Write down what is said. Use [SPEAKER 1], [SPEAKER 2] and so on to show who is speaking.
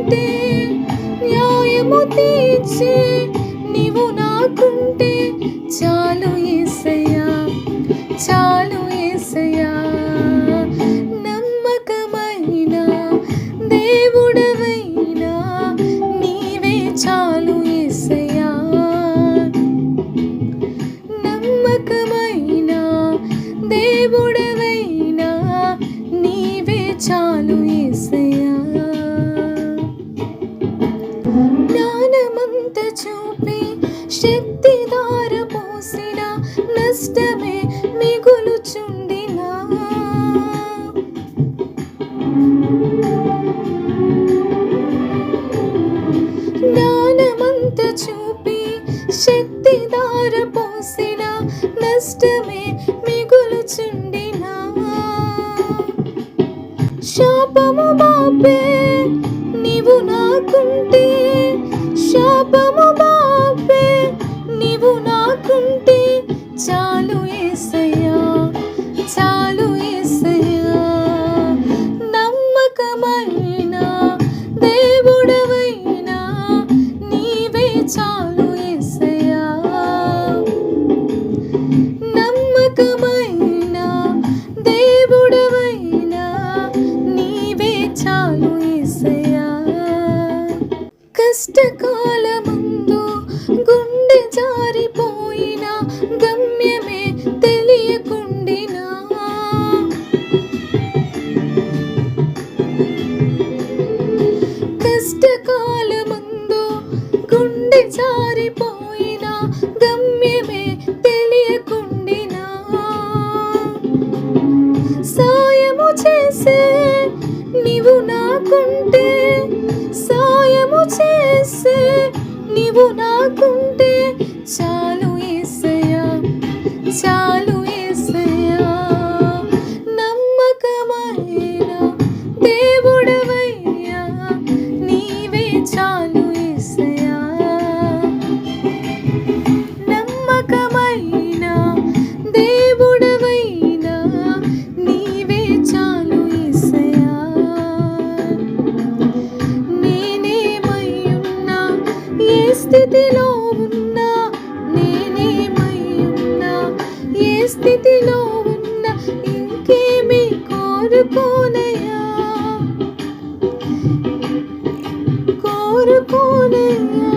[SPEAKER 1] నాకుంటే న్యాయము తీర్చే నీవు నాకుంటే చాలు యేసయ్యా, చాలు యేసయ్యా. నమ్మకమైన దేవుడవైనా నీవే చాలు యేసయ్యా. నమ్మకమైన దేవుడవైనా నీవే చాలు యేసయ్యా. జ్ఞానమంత చూపి శక్తి ధార పోసిన నష్టమే మిగులుచుండినా జ్ఞానమంత చూపి శక్తి ధార పోసిన నష్టమే మిగులుచుండినా శాపము బాపే నీవు నాకుంటే, శాపము బాపే నీవు నాకుంటే చాలు యేసయ్యా, చాలు యేసయ్యా. నమ్మకమైన దేవుడవైనా నీవే చాలు యేసయ్యా. నమ్మకమైన దేవుడవైనా నీవే చాలు యేసయ్యా. కష్టకాలమందు గుండె జారిపోయిన గమ్యమే తెలియకుండినా కష్టకాలమందు గుండె జారిపోయిన గమ్యమే తెలియకుండినా సాయము చేసే నీవు నాకుంటే, సాయము చేసే నీవు నాకుంటే చాలు యేసయ్యా, చాలు యేసయ్యా. నమ్మకమైన దేవుడవయ్యా నీవే చాలు యేసయ్యా. నమ్మకమైన దేవుడవైనా నీవే చాలు యేసయ్యా. నేనేమయ్యున్నా ఏ స్థితిలో ఉన్నా, నేనేమయ్యున్నా ఏ స్థితిలో ఉన్నా ఇంకేమీ కోరుకోనయ్యా, కోరుకోనయ్యా.